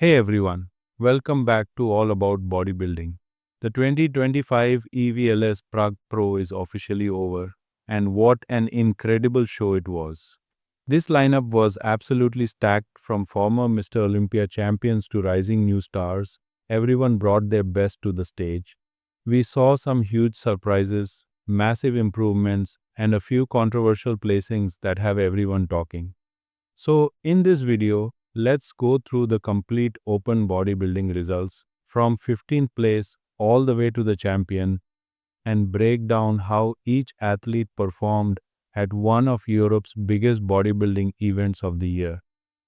Hey everyone, welcome back to All About Bodybuilding. The 2025 EVLS Prague Pro is officially over, and what an incredible show it was. This lineup was absolutely stacked from former Mr. Olympia champions to rising new stars. Everyone brought their best to the stage. We saw some huge surprises, massive improvements, and a few controversial placings that have everyone talking. So, in this video, let's go through the complete open bodybuilding results from 15th place all the way to the champion and break down how each athlete performed at one of Europe's biggest bodybuilding events of the year.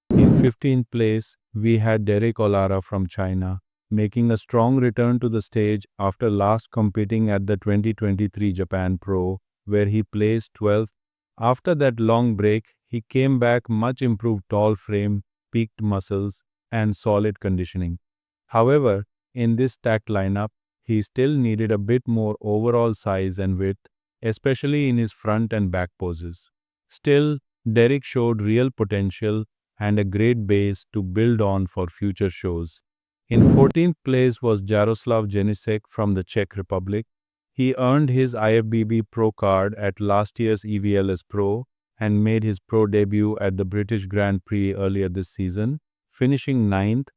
In 15th place, we had Derek Olara from China, making a strong return to the stage after last competing at the 2023 Japan Pro, where he placed 12th. After that long break, he came back much improved tall frame, peaked muscles, and solid conditioning. However, in this stacked lineup, he still needed a bit more overall size and width, especially in his front and back poses. Still, Derek showed real potential and a great base to build on for future shows. In 14th place was Jaroslav Jenisek from the Czech Republic. He earned his IFBB Pro card at last year's EVLS Pro and made his pro debut at the British Grand Prix earlier this season, finishing ninth.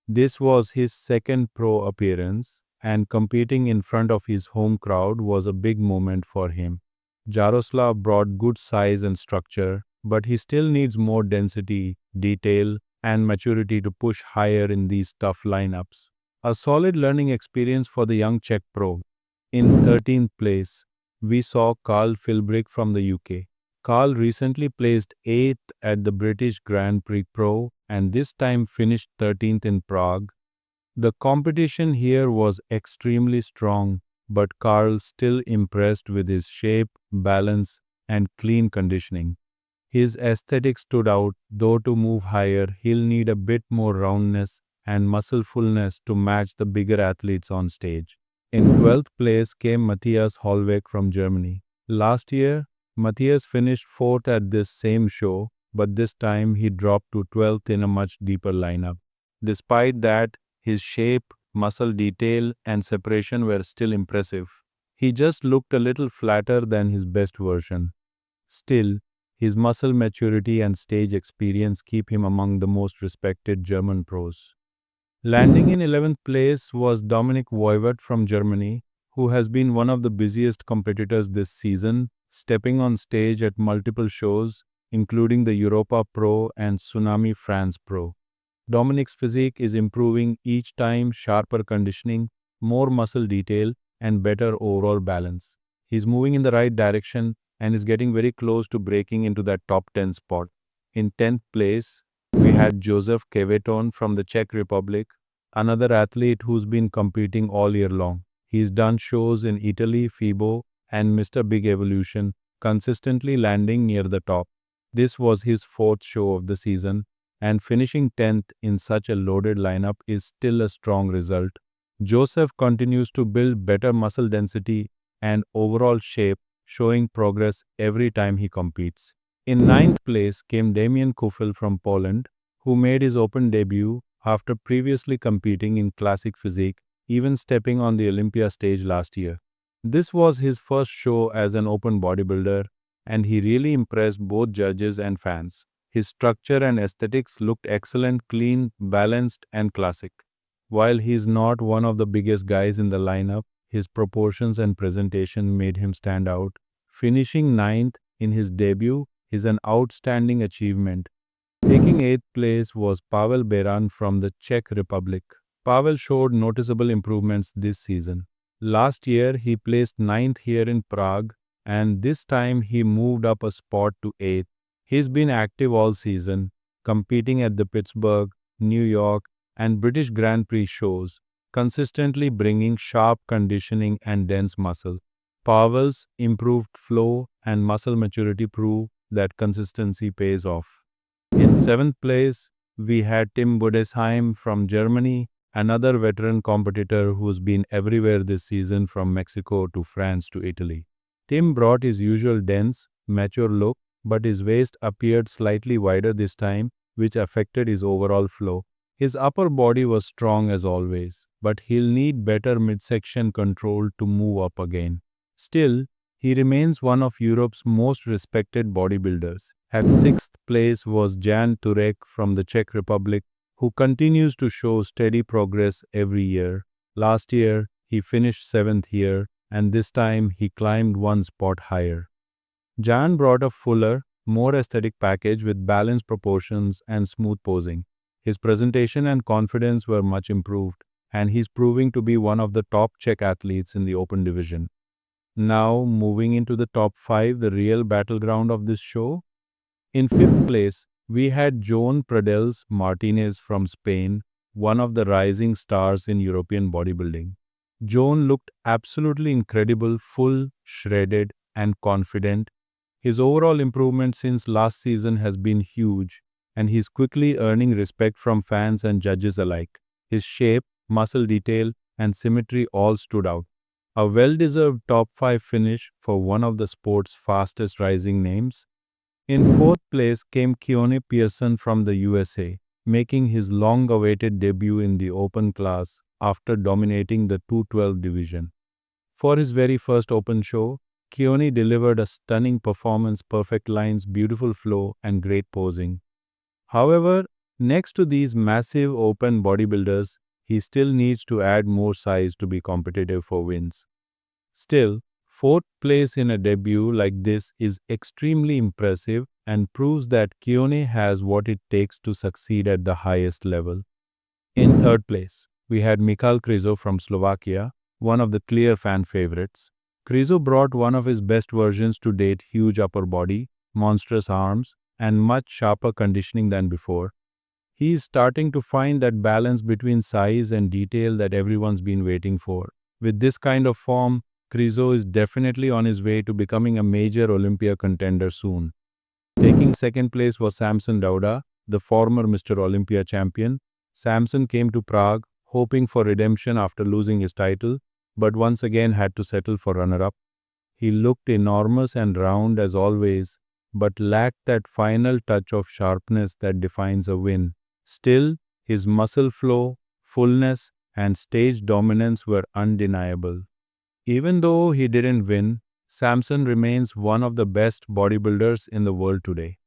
This was his second pro appearance, and competing in front of his home crowd was a big moment for him. Jaroslav brought good size and structure, but he still needs more density, detail, and maturity to push higher in these tough lineups. A solid learning experience for the young Czech pro. In 13th place, we saw Carl Philbrick from the UK. Carl recently placed 8th at the British Grand Prix Pro and this time finished 13th in Prague. The competition here was extremely strong, but Carl still impressed with his shape, balance, and clean conditioning. His aesthetic stood out, though to move higher, he'll need a bit more roundness and muscle fullness to match the bigger athletes on stage. In 12th place came Matthias Hollweg from Germany. Last year, Matthias finished 4th at this same show, but this time he dropped to 12th in a much deeper lineup. Despite that, his shape, muscle detail, and separation were still impressive. He just looked a little flatter than his best version. Still, his muscle maturity and stage experience keep him among the most respected German pros. Landing in 11th place was Dominik Voivod from Germany, who has been one of the busiest competitors this season, stepping on stage at multiple shows, including the Europa Pro and Tsunami France Pro. Dominik's physique is improving each time, sharper conditioning, more muscle detail, and better overall balance. He's moving in the right direction and is getting very close to breaking into that top 10 spot. In 10th place, we had Joseph Keveton from the Czech Republic, another athlete who's been competing all year long. He's done shows in Italy, FIBO, and Mr. Big Evolution, consistently landing near the top. This was his 4th show of the season, and finishing 10th in such a loaded lineup is still a strong result. Joseph continues to build better muscle density and overall shape, showing progress every time he competes. In 9th place came Damian Kufel from Poland, who made his open debut after previously competing in classic physique, even stepping on the Olympia stage last year. This was his first show as an open bodybuilder, and he really impressed both judges and fans. His structure and aesthetics looked excellent, clean, balanced, and classic. While he's not one of the biggest guys in the lineup, his proportions and presentation made him stand out. Finishing 9th in his debut is an outstanding achievement. Taking 8th place was Pavel Beran from the Czech Republic. Pavel showed noticeable improvements this season. Last year, he placed 9th here in Prague, and this time he moved up a spot to 8th. He's been active all season, competing at the Pittsburgh, New York, and British Grand Prix shows, consistently bringing sharp conditioning and dense muscle. Pavel's improved flow and muscle maturity prove that consistency pays off. In 7th place, we had Tim Budesheim from Germany, another veteran competitor who's been everywhere this season from Mexico to France to Italy. Tim brought his usual dense, mature look, but his waist appeared slightly wider this time, which affected his overall flow. His upper body was strong as always, but he'll need better midsection control to move up again. Still, he remains one of Europe's most respected bodybuilders. At sixth place was Jan Turek from the Czech Republic, who continues to show steady progress every year. Last year, he finished seventh here, and this time he climbed one spot higher. Jan brought a fuller, more aesthetic package with balanced proportions and smooth posing. His presentation and confidence were much improved, and he's proving to be one of the top Czech athletes in the open division. Now, moving into the top 5, the real battleground of this show. In fifth place, we had Joan Pradels Martinez from Spain, one of the rising stars in European bodybuilding. Joan looked absolutely incredible, full, shredded, and confident. His overall improvement since last season has been huge, and he's quickly earning respect from fans and judges alike. His shape, muscle detail, and symmetry all stood out. A well-deserved top 5 finish for one of the sport's fastest rising names. In fourth place came Keone Pearson from the USA, making his long-awaited debut in the open class after dominating the 212 division. For his very first open show, Keone delivered a stunning performance, perfect lines, beautiful flow, and great posing. However, next to these massive open bodybuilders, he still needs to add more size to be competitive for wins. Still, fourth place in a debut like this is extremely impressive and proves that Keone has what it takes to succeed at the highest level. In third place, we had Michal Krizo from Slovakia, one of the clear fan favorites. Krizo brought one of his best versions to date: huge upper body, monstrous arms, and much sharper conditioning than before. He is starting to find that balance between size and detail that everyone's been waiting for. With this kind of form, Krizo is definitely on his way to becoming a major Olympia contender soon. Taking second place was Samson Dauda, the former Mr. Olympia champion. Samson came to Prague, hoping for redemption after losing his title, but once again had to settle for runner-up. He looked enormous and round as always, but lacked that final touch of sharpness that defines a win. Still, his muscle flow, fullness, and stage dominance were undeniable. Even though he didn't win, Samson remains one of the best bodybuilders in the world today.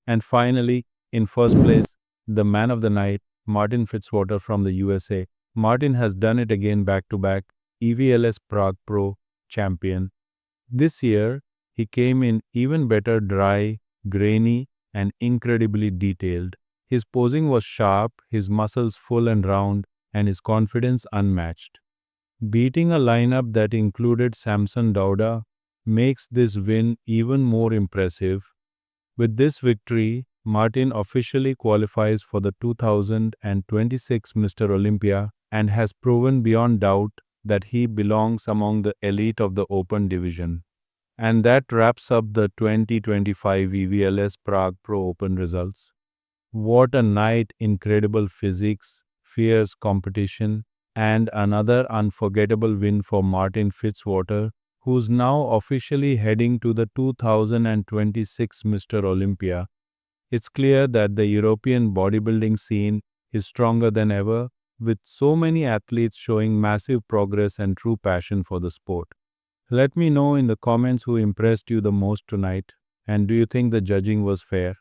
And finally, in first place, the man of the night, Martin Fitzwater from the USA. Martin has done it again back-to-back, Evls Prague Pro champion. This year, he came in even better, dry, grainy, and incredibly detailed. His posing was sharp, his muscles full and round, and his confidence unmatched. Beating a lineup that included Samson Dauda makes this win even more impressive. With this victory, Martin officially qualifies for the 2026 Mr. Olympia and has proven beyond doubt that he belongs among the elite of the open division. And that wraps up the 2025 Evls Prague Pro Open results. What a night! Incredible physics, fierce competition, and another unforgettable win for Martin Fitzwater, who's now officially heading to the 2026 Mr. Olympia. It's clear that the European bodybuilding scene is stronger than ever, with so many athletes showing massive progress and true passion for the sport. Let me know in the comments who impressed you the most tonight, and do you think the judging was fair?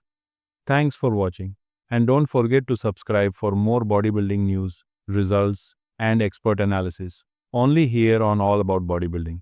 Thanks for watching, and don't forget to subscribe for more bodybuilding news, results, and expert analysis, only here on All About Bodybuilding.